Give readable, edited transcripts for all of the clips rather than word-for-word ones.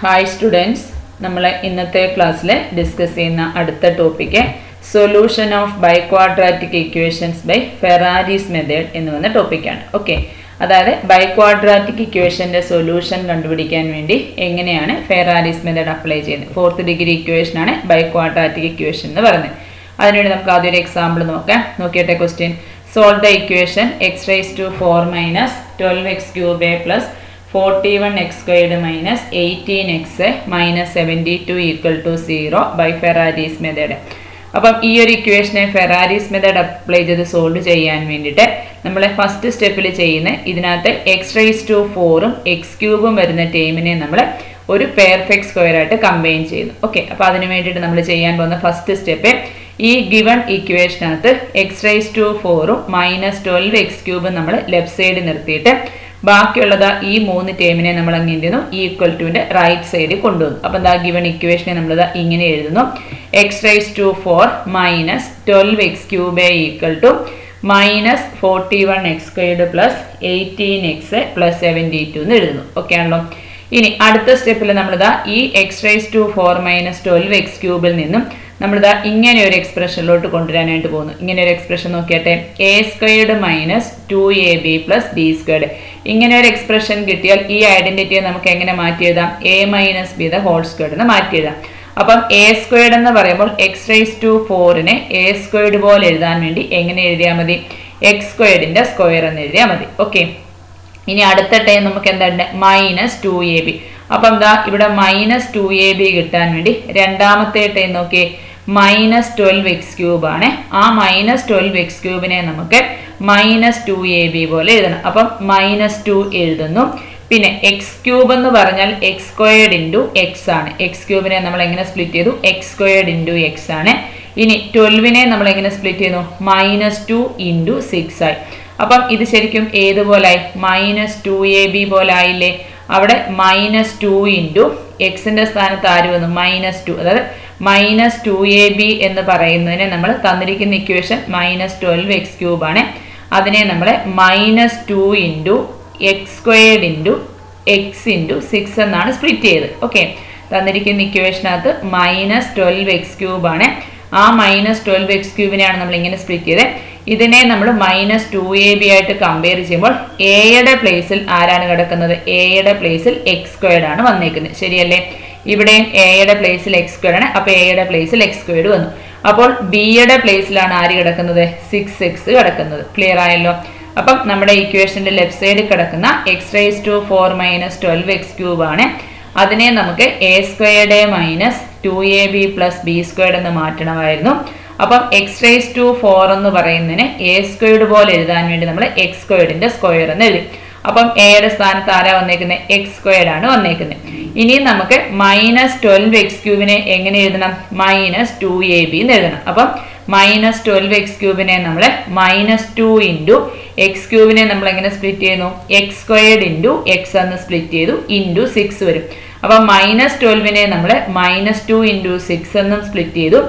Hi students, നമ്മൾ ഇന്നത്തെ ക്ലാസ്സിൽ ഡിസ്കസ് ചെയ്യുന്ന അടുത്ത topic solution of biquadratic equations by Ferrari's method എന്ന് പറഞ്ഞ ടോപ്പിക്കാണ്. ഓക്കെ, അതായത് ബൈക്വാഡ്രാറ്റിക് ഇക്വേഷൻ്റെ സൊല്യൂഷൻ കണ്ടുപിടിക്കാൻ വേണ്ടി എങ്ങനെയാണ് ഫെറാരീസ് മെത്തേഡ് അപ്ലൈ ചെയ്യുന്നത്. 4th ഡിഗ്രി ഇക്വേഷനാണ് ബൈക്വാഡ്രാറ്റിക് ഇക്വേഷൻ എന്ന് പറയുന്നത്. അതിനുവേണ്ടി നമുക്ക് ആദ്യം ഒരു എക്സാമ്പിൾ നോക്കാം. നോക്കിയട്ടെ question. Solve the equation x raise to 4 minus 12x cube plus 41x squared minus 18x minus 72 equal to 0 by Ferrari's method. അപ്പം ഈ ഒരു ഇക്വേഷനെ ഫെറാരീസ് മെത്തേഡ് അപ്ലൈ ചെയ്ത് സോൾവ് ചെയ്യാൻ വേണ്ടിയിട്ട് നമ്മൾ ഫസ്റ്റ് സ്റ്റെപ്പിൽ ചെയ്യുന്ന ഇതിനകത്ത് എക്സ് റൈസ് ടു 4ഉം എക്സ് ക്യൂബും വരുന്ന ടേമിനെ നമ്മൾ ഒരു പെർഫെക്റ്റ് സ്ക്വയർ ആയിട്ട് കമ്പൈൻ ചെയ്യുന്നു. ഓക്കെ, അപ്പോൾ അതിന് വേണ്ടിയിട്ട് നമ്മൾ ചെയ്യാൻ പോകുന്ന ഫസ്റ്റ് സ്റ്റെപ്പ് ഈ ഗിവൺ ഇക്വേഷനകത്ത് എക്സ് റൈസ് ടു 4ഉം മൈനസ് 12x ക്യൂബും നമ്മൾ ലെഫ്റ്റ് സൈഡ് നിർത്തിയിട്ട് ബാക്കിയുള്ളത് ഈ 3 ടേമിനെ നമ്മൾ അങ്ങ് എന്ത് ചെയ്യുന്നു, ഈക്വൽ ടുവിൻ്റെ റൈറ്റ് സൈഡിൽ കൊണ്ടുവന്നു. അപ്പം എന്താ ഗിവൺ ഇക്വേഷനെ നമ്മളിത് ഇങ്ങനെ എഴുതുന്നു. X raise to 4 minus 12x cube equal to minus 41x squared plus 18x plus 72 എന്ന് എഴുതുന്നു. ഓക്കെ ആണല്ലോ. ഇനി അടുത്ത സ്റ്റെപ്പിൽ നമ്മളിതാ ഈ x raise to 4 minus 12x ക്യൂബിൽ നിന്നും നമ്മളിതാ ഇങ്ങനെ ഒരു എക്സ്പ്രഷനിലോട്ട് കൊണ്ടുവരാനായിട്ട് പോകുന്നു. ഇങ്ങനെ ഒരു എക്സ്പ്രഷൻ നോക്കിയാട്ടെ. A squared minus 2ab plus b squared. ഇങ്ങനെ ഒരു എക്സ്പ്രഷൻ കിട്ടിയാൽ ഈ ഐഡന്റിറ്റിയെ നമുക്ക് എങ്ങനെ മാറ്റി എഴുതാം? A minus b the whole squared എന്ന് മാറ്റി എഴുതാം. അപ്പം എ സ്ക്വയർഡ് എന്ന് പറയുമ്പോൾ എക്സ് റൈസ് ടു 4നെ എ സ്ക്വയർഡ് പോലെ എഴുതാൻ വേണ്ടി എങ്ങനെ എഴുതിയാൽ മതി? എക്സ് സ്ക്വയർഡിന്റെ സ്ക്വയർ എന്ന് എഴുതിയാൽ മതി. ഓക്കെ, ഇനി അടുത്ത ടൈം നമുക്ക് എന്താണ്? Minus 2ab. അപ്പം എന്താ ഇവിടെ മൈനസ് 2ab കിട്ടാൻ വേണ്ടി രണ്ടാമത്തെ ടൈം നോക്കിയേ, മൈനസ് 12x ക്യൂബ് ആണ്. ആ മൈനസ് 12x ക്യൂബിനെ നമുക്ക് മൈനസ് 2ab പോലെ എഴുതണം. അപ്പം മൈനസ് 2 എഴുതുന്നു. പിന്നെ എക്സ് ക്യൂബ് എന്ന് പറഞ്ഞാൽ എക്സ് സ്ക്വയർഡ് ഇൻറ്റു എക്സ് ആണ്. എക്സ് ക്യൂബിനെ നമ്മൾ എങ്ങനെ സ്പ്ലിറ്റ് ചെയ്തു? എക്സ് സ്ക്വയർഡ് ഇൻറ്റു എക്സ് ആണ്. ഇനി 12നെ നമ്മൾ എങ്ങനെ സ്പ്ലിറ്റ് ചെയ്യുന്നു? മൈനസ് 2 ഇൻറ്റു 6 ആയി. അപ്പം ഇത് ശരിക്കും ഏതുപോലായി? മൈനസ് 2ab പോലെ ആയില്ലേ? അവിടെ മൈനസ് 2 ഇൻറ്റു എക്സിൻ്റെ സ്ഥാനത്ത് ആര് വന്നു? മൈനസ് 2. അതായത് മൈനസ് 2ab എന്ന് പറയുന്നതിനെ നമ്മൾ തന്നിരിക്കുന്ന ഇക്വേഷൻ മൈനസ് 12x ക്യൂബ് ആണ്. അതിനെ നമ്മൾ minus 2 into x squared into X into 6 എന്നാണ് സ്പ്ലിറ്റ് ചെയ്ത്. ഓക്കെ, തന്നിരിക്കുന്ന ഇക്വേഷനകത്ത് മൈനസ് 12x ക്യൂബ് ആണ്. ആ മൈനസ് 12x ക്യൂബിനെയാണ് നമ്മൾ ഇങ്ങനെ സ്പ്ലിറ്റ് ചെയ്തത്. ഇതിനെ നമ്മൾ മൈനസ് 2ab ആയിട്ട് കമ്പയർ ചെയ്യുമ്പോൾ എയുടെ പ്ലേസിൽ ആരാണ് കിടക്കുന്നത്? എയുടെ പ്ലേസിൽ എക്സ് സ്ക്വയർഡ് ആണ് വന്നേക്കുന്നത്. ശരിയല്ലേ? ഇവിടെയും എയുടെ പ്ലേസിൽ എക്സ് സ്ക്വയർഡ് ആണ്. അപ്പോൾ എയുടെ പ്ലേസിൽ എക്സ് സ്ക്വയർഡ് വന്നു. അപ്പോൾ ബിയുടെ പ്ലേസിലാണ് ആര് കിടക്കുന്നത്? 6x കിടക്കുന്നത്. ക്ലിയർ ആയല്ലോ? അപ്പം നമ്മുടെ ഇക്വേഷൻ്റെ ലെഫ്റ്റ് സൈഡിൽ കിടക്കുന്ന x raise to 4 minus 12x cube ആണ്. അതിനെ നമുക്ക് a squared minus 2ab plus b squared എന്ന് മാറ്റണമായിരുന്നു. അപ്പം എക്സ് റൈസ് ടു 4 എന്ന് പറയുന്നതിന് എ സ്ക്വയർഡ് പോലെ എഴുതാൻ വേണ്ടി നമ്മൾ എക്സ് സ്ക്വയർഡിന്റെ സ്ക്വയർ എന്ന് എഴുതി. അപ്പം എയുടെ സ്ഥാനത്ത് ആരാ വന്നേക്കുന്നത്? എക്സ് സ്ക്വയർഡ് ആണ് വന്നേക്കുന്നത്. ഇനി നമുക്ക് മൈനസ് 12x ക്യൂബിനെ എങ്ങനെ എഴുതണം? മൈനസ് 2ab എന്ന് എഴുതണം. അപ്പം മൈനസ് 12x ക്യൂബിനെ നമ്മൾ മൈനസ് 2 ഇൻറ്റു എക്സ് ക്യൂബിനെ നമ്മൾ എങ്ങനെ സ്പ്ലിറ്റ് ചെയ്യുന്നു? എക്സ് സ്ക്വയർഡ് ഇൻറ്റു എക്സ് എന്ന് സ്പ്ലിറ്റ് ചെയ്തു ഇൻറ്റു 6 വരും. അപ്പം മൈനസ് 12നെ നമ്മൾ മൈനസ് 2 ഇൻറ്റു 6 എന്നും സ്പ്ലിറ്റ് ചെയ്തു.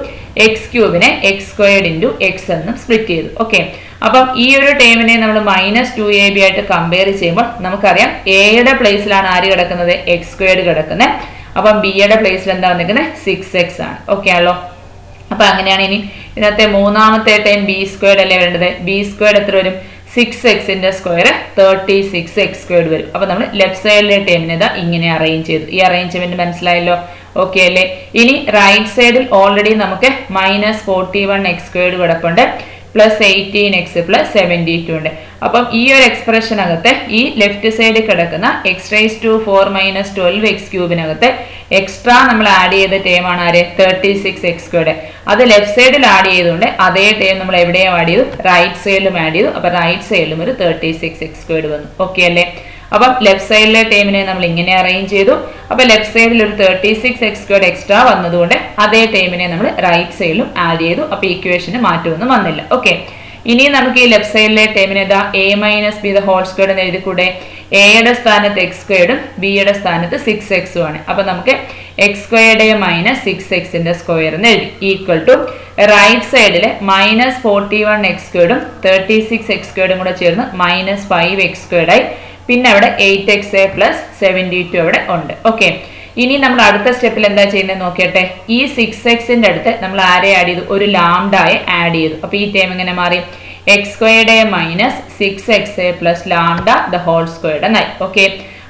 എക്സ് ക്യൂബിനെ എക്സ് സ്ക്വയർഡ് ഇൻറ്റു എക്സ് എന്നും സ്പ്ലിറ്റ് ചെയ്തു. ഓക്കെ, അപ്പം ഈ ഒരു ടേമിനെ നമ്മൾ മൈനസ് 2ab ആയിട്ട് കമ്പയർ ചെയ്യുമ്പോൾ നമുക്കറിയാം എയുടെ പ്ലേസിലാണ് ആര് കിടക്കുന്നത്? എക്സ് സ്ക്വയർഡ് കിടക്കുന്നത്. അപ്പം ബിയുടെ പ്ലേസിൽ എന്താ വന്നിരിക്കുന്നത്? 6x ആണ്. ഓക്കെ ആണല്ലോ? അപ്പം അങ്ങനെയാണ്. ഇനി ഇതിനകത്തെ മൂന്നാമത്തെ ടൈം ബി സ്ക്വയർഡ് അല്ലേ വേണ്ടത്? ബി സ്ക്വയർഡ് എത്ര വരും? 6xന്റെ സ്ക്വയർ 36x സ്ക്വയർഡ് വരും. അപ്പം നമ്മൾ ലെഫ്റ്റ് സൈഡിലെ ടേമിനെ ഇതാ ഇങ്ങനെ അറേഞ്ച് ചെയ്തു. ഈ അറേഞ്ച്മെന്റ് മനസ്സിലായല്ലോ? ഓക്കെ അല്ലേ? ഇനി റൈറ്റ് സൈഡിൽ ഓൾറെഡി നമുക്ക് മൈനസ് 41x സ്ക്വയർഡ് കിടപ്പുണ്ട്, പ്ലസ് 18x പ്ലസ് 72 ഉണ്ട്. അപ്പം ഈ ഒരു എക്സ്പ്രഷനകത്ത് ഈ ലെഫ്റ്റ് സൈഡിൽ കിടക്കുന്ന x raise to 4 minus 12x ക്യൂബിനകത്ത് എക്സ്ട്രാ നമ്മൾ ആഡ് ചെയ്ത ടേമാണ് ആര്? 36x squared. അത് ലെഫ്റ്റ് സൈഡിൽ ആഡ് ചെയ്തുകൊണ്ട് അതേ ടേം നമ്മൾ എവിടെയും ആഡ് ചെയ്തു? റൈറ്റ് സൈഡിലും ആഡ് ചെയ്തു. അപ്പം റൈറ്റ് സൈഡിലും ഒരു 36x സ്ക്വയർഡ് വന്നു. ഓക്കെ അല്ലേ? അപ്പം ലെഫ്റ്റ് സൈഡിലെ ടേമിനെ നമ്മൾ ഇങ്ങനെ അറേഞ്ച് ചെയ്തു. അപ്പം ലെഫ്റ്റ് സൈഡിൽ ഒരു 36x സ്ക്വയർഡ് എക്സ്ട്രാ വന്നതുകൊണ്ട് അതേ ടേമിനെ നമ്മൾ റൈറ്റ് സൈഡിലും ആഡ് ചെയ്തു. അപ്പം ഇക്വേഷന് മാറ്റമൊന്നും വന്നില്ല. ഓക്കെ, ഇനി നമുക്ക് ഈ ലെഫ്റ്റ് സൈഡിലെ ടേമിനെ ഇതാ a minus b the whole squared എന്ന് എഴുതിക്കൂടെ? എയുടെ സ്ഥാനത്ത് എക്സ് സ്ക്വയർഡും ബിയുടെ സ്ഥാനത്ത് 6x ആണ്. അപ്പം നമുക്ക് എക്സ് സ്ക്വയർഡ് മൈനസ് 6xന്റെ സ്ക്വയർ എന്ന് എഴുതി ഈക്വൽ ടു റൈറ്റ് സൈഡിൽ മൈനസ് 41x സ്ക്വയർഡും 36x സ്ക്വയർഡും കൂടെ ചേർന്ന് മൈനസ് 5x സ്ക്വയർഡ് ആയി. പിന്നെ അവിടെ 8x പ്ലസ് 72 അവിടെ ഉണ്ട്. ഓക്കെ, ഇനി നമ്മൾ അടുത്ത സ്റ്റെപ്പിൽ എന്താ ചെയ്യുന്നത് നോക്കിയട്ടെ. ഈ 6x അടുത്ത് നമ്മൾ ആരെ ആഡ് ചെയ്തു? ഒരു ലാംഡയെ ആഡ് ചെയ്തു. അപ്പൊ ഈ ടേം എങ്ങനെ മാറി? x² minus 6x plus lambda the whole squared എന്നായി. ഓക്കെ,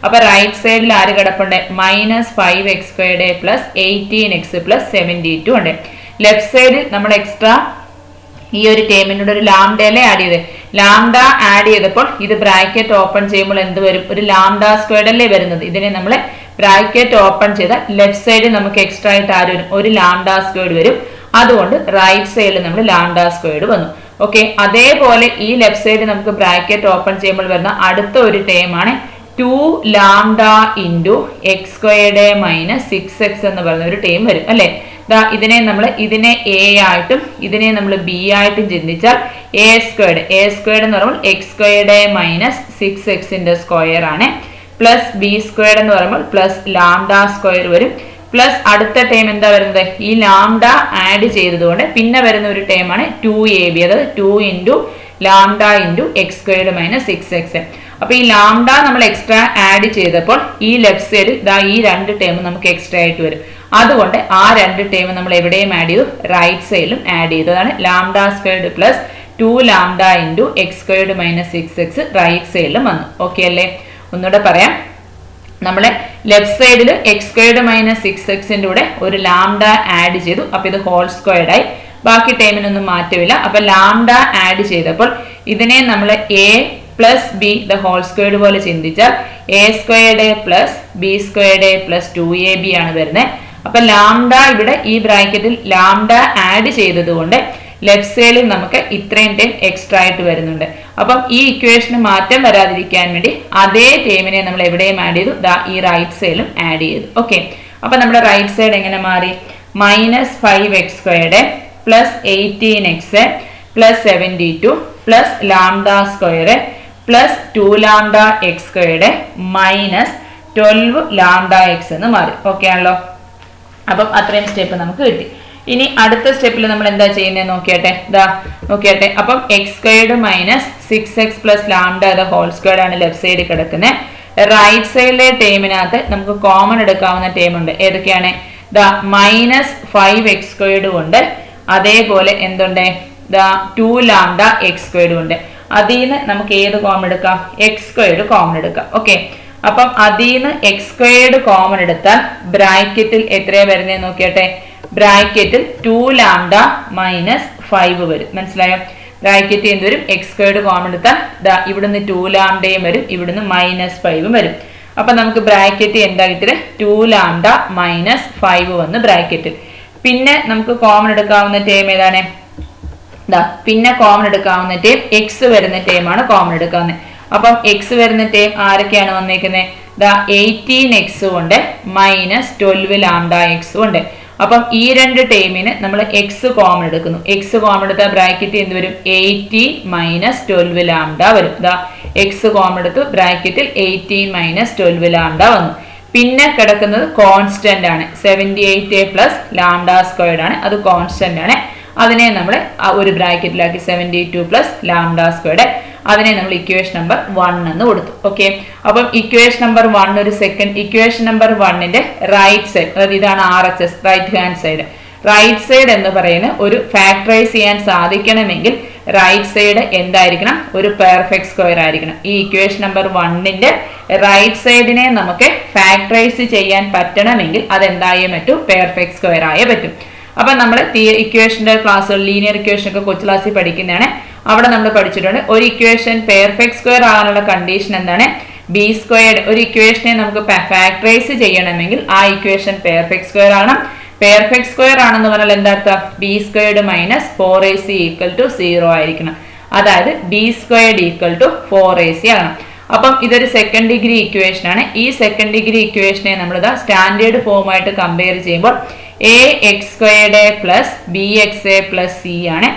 അപ്പൊ റൈറ്റ് സൈഡിൽ ആര് കിടപ്പുണ്ട്? Minus 5x² plus 18x plus 72 ഉണ്ട്. ലെഫ്റ്റ് സൈഡിൽ നമ്മൾ എക്സ്ട്രാ ഈ ഒരു ടേമിനോട് ഒരു ലാംഡയിലെ ആഡ് ചെയ്ത്, ലാംഡ ആഡ് ചെയ്തപ്പോൾ ഇത് ബ്രാക്കറ്റ് ഓപ്പൺ ചെയ്യുമ്പോൾ എന്ത് വരും? ഒരു ലാംഡ സ്ക്വയർഡ് അല്ലേ വരുന്നത്. ഇതിനെ നമ്മൾ ബ്രാക്കറ്റ് ഓപ്പൺ ചെയ്താൽ ലെഫ്റ്റ് സൈഡിൽ നമുക്ക് എക്സ്ട്രാ ആയിട്ട് ആര് വരും? ഒരു ലാംഡ സ്ക്വയർഡ് വരും. അതുകൊണ്ട് റൈറ്റ് സൈഡിൽ നമ്മൾ ലാംഡ സ്ക്വയർഡ് വന്നു. ഓക്കെ, അതേപോലെ ഈ ലെഫ്റ്റ് സൈഡിൽ നമുക്ക് ബ്രാക്കറ്റ് ഓപ്പൺ ചെയ്യുമ്പോൾ വരുന്ന അടുത്ത ഒരു ടേം ആണ് 2 lambda into x² minus 6x എന്ന് പറയുന്ന ഒരു ടേം വരും അല്ലേ. ഇതിനെ നമ്മൾ ഇതിനെ a ആയിട്ടും ഇതിനെ നമ്മൾ b ആയിട്ടും ചിന്തിച്ചാൽ a² എന്ന് പറയുമ്പോൾ x² മൈനസ് 6x സ്ക്വയർ ആണ്, പ്ലസ് b² എന്ന് പറയുമ്പോൾ പ്ലസ് ലാംഡ സ്ക്വയർ വരും, പ്ലസ് അടുത്ത ടേം എന്താ വരുന്നത്? ഈ ലാംഡ ആഡ് ചെയ്തതുകൊണ്ട് പിന്നെ വരുന്ന ഒരു ടേം ആണ് 2ab, അതായത് 2 into lambda into x² minus 6x. അപ്പൊ ഈ ലാംഡ നമ്മൾ എക്സ്ട്രാ ആഡ് ചെയ്തപ്പോൾ ഈ ലെഫ്റ്റ് സൈഡിൽ ഈ രണ്ട് ടേം നമുക്ക് എക്സ്ട്രാ ആയിട്ട് വരും. അതുകൊണ്ട് ആ രണ്ട് ടേം നമ്മൾ എവിടെയും ആഡ് ചെയ്തു? റൈറ്റ് സൈഡിലും ആഡ് ചെയ്തു. അതാണ് lambda squared plus 2 lambda into x² minus 6x right സൈഡിലും വന്നു. ഓക്കെ അല്ലേ? ഒന്നുകൂടെ പറയാം. നമ്മളെ ലെഫ്റ്റ് സൈഡിൽ x² മൈനസ് 6x കൂടെ ഒരു ലാംഡ ആഡ് ചെയ്തു. അപ്പൊ ഇത് ഹോൾ സ്ക്വയർഡ് ആയി. ബാക്കി ടൈമിനൊന്നും മാറ്റമില്ല. അപ്പൊ ലാംഡ ആഡ് ചെയ്തപ്പോൾ ഇതിനെ നമ്മൾ a plus b the whole squared പോലെ ചിന്തിച്ചാൽ a² plus b² plus 2ab ആണ് വരുന്നത്. അപ്പൊ ലാംഡ ഇവിടെ ഈ ബ്രാക്കറ്റിൽ ലാംഡ ആഡ് ചെയ്തതുകൊണ്ട് ലെഫ്റ്റ് സൈഡിൽ നമുക്ക് ഇത്രയും ടൈം എക്സ്ട്രാ ആയിട്ട് വരുന്നുണ്ട്. അപ്പം ഈ ഇക്വേഷന് മാറ്റം വരാതിരിക്കാൻ വേണ്ടി അതേ ടൈമിനെ നമ്മൾ എവിടെയും ആഡ് ചെയ്തു? ഈ റൈറ്റ് സൈഡിലും ആഡ് ചെയ്തു. ഓക്കെ, അപ്പൊ നമ്മുടെ റൈറ്റ് സൈഡ് എങ്ങനെ മാറി? Minus 5x² plus 18x plus 72 plus lambda square plus 2 lambda x² minus 12 lambda x എന്ന് മാറി. ഓക്കെ ആണല്ലോ? അപ്പം അത്രയും സ്റ്റെപ്പ് നമുക്ക് കിട്ടി. ഇനി അടുത്ത സ്റ്റെപ്പിൽ നമ്മൾ എന്താ ചെയ്യുന്നത് നോക്കിയാട്ടെ. നോക്കിയാട്ടെ. അപ്പം x² minus 6x plus lambda the whole squared ആണ് ലെഫ്റ്റ് സൈഡിൽ കിടക്കുന്നത്. റൈറ്റ് സൈഡിലെ ടേമിനകത്ത് നമുക്ക് കോമൺ എടുക്കാവുന്ന ടേം ഉണ്ട്. ഏതൊക്കെയാണ്? മൈനസ് 5x² ഉണ്ട്, അതേപോലെ എന്തുണ്ട്? 2 ലാംഡ x² ഉണ്ട്. അതിൽ നിന്ന് നമുക്ക് ഏത് കോമൺ എടുക്കാം? x² കോമൺ എടുക്കാം. ഓക്കെ, അപ്പം അതിൽ നിന്ന് x² കോമൺ എടുത്താൽ ബ്രാക്കറ്റിൽ എത്രയാ വരുന്നത് നോക്കിയാട്ടെ. ബ്രാക്കറ്റിൽ 2 ലാംഡ മൈനസ് 5 വരും. മനസ്സിലായോ? ബ്രാക്കറ്റ് എന്ത് വരും? x² കോമൺ എടുത്താൽ ഇവിടുന്ന് 2 ലാംഡയും വരും, ഇവിടുന്ന് മൈനസ് 5 വരും. അപ്പൊ നമുക്ക് ബ്രാക്കറ്റ് എന്താ കിട്ടിയത്? 2 ലാംഡ മൈനസ് 5 വന്ന് ബ്രാക്കറ്റിൽ. പിന്നെ നമുക്ക് കോമൺ എടുക്കാവുന്ന ടേം ഏതാണ്? പിന്നെ കോമൺ എടുക്കാവുന്ന ടേം എക്സ് വരുന്ന ടേമാണ് കോമൺ എടുക്കാവുന്നത്. അപ്പം എക്സ് വരുന്ന ടേം ആരൊക്കെയാണ് വന്നേക്കുന്നത്? 18x ഉണ്ട് മൈനസ് 12 ലാംഡ x ഉണ്ട്. അപ്പം ഈ രണ്ട് ടേമിന് നമ്മൾ എക്സ് കോമൺ എടുക്കുന്നു. എക്സ് കോമൺ എടുത്താൽ ബ്രാക്കറ്റ് എന്ത് വരും? 18 മൈനസ് 12 ലാംഡ വരും. എക്സ് കോമൺ എടുത്തു, ബ്രാക്കറ്റിൽ 18 മൈനസ് 12 ലാംഡ വന്നു. പിന്നെ കിടക്കുന്നത് കോൺസ്റ്റന്റ് ആണ്. 78 പ്ലസ് ലാംഡ സ്ക്വയർഡ് ആണ്, അത് കോൺസ്റ്റന്റ് ആണ്. അതിനെ നമ്മൾ ഒരു ബ്രാക്കറ്റിലാക്കി 72 പ്ലസ് ലാംഡ സ്ക്വയർഡ്. അതിനെ നമ്മൾ ഇക്വേഷൻ നമ്പർ 1 എന്ന് കൊടുത്തു. ഓക്കെ, അപ്പം ഇക്വേഷൻ നമ്പർ 1 ഒരു സെക്കൻഡ്. ഇക്വേഷൻ നമ്പർ 1ന്റെ റൈറ്റ് സൈഡ്, അതായത് ഇതാണ് RHS, right hand side. Right side എന്ന് പറയുന്നത് ഒരു ഫാക്ടറൈസ് ചെയ്യാൻ സാധിക്കണമെങ്കിൽ റൈറ്റ് സൈഡ് എന്തായിരിക്കണം? ഒരു പെർഫെക്റ്റ് സ്ക്വയർ ആയിരിക്കണം. ഈ ഇക്വേഷൻ നമ്പർ 1ന്റെ റൈറ്റ് സൈഡിനെ നമുക്ക് ഫാക്ടറൈസ് ചെയ്യാൻ പറ്റണമെങ്കിൽ അതെന്തായേ പറ്റൂ? പെർഫെക്റ്റ് സ്ക്വയർ ആയേ പറ്റും. അപ്പൊ നമ്മൾ ഇക്വേഷന്റെ ക്ലാസ്സുകൾ, ലീനിയർ ഇക്വേഷൻ ഒക്കെ കൊച്ചു ക്ലാസ്സിൽ പഠിക്കുന്നതാണ്. അവിടെ നമ്മൾ പഠിച്ചിട്ടുണ്ട് ഒരു ഇക്വേഷൻ പെർഫെക്റ്റ് സ്ക്വയർ ആകാനുള്ള കണ്ടീഷൻ എന്താണ്? b². ഒരു ഇക്വേഷനെ നമുക്ക് ഫാക്ടറൈസ് ചെയ്യണമെങ്കിൽ ആ ഇക്വേഷൻ പെർഫെക്റ്റ് സ്ക്വയർ ആകണം. പെർഫെക്റ്റ് സ്ക്വയർ ആണെന്ന് പറഞ്ഞാൽ എന്താ അർത്ഥം? b² minus 4ac equal to 0 ആയിരിക്കണം. അതായത് b² ഈക്വൽ ടു 4ac ആണ്. അപ്പം ഇതൊരു സെക്കൻഡ് ഡിഗ്രി ഇക്വേഷൻ ആണ്. ഈ സെക്കൻഡ് ഡിഗ്രി ഇക്വേഷനെ നമ്മൾ സ്റ്റാൻഡേർഡ് ഫോമായിട്ട് കമ്പയർ ചെയ്യുമ്പോൾ ax² plus bxa plus c ആണ്.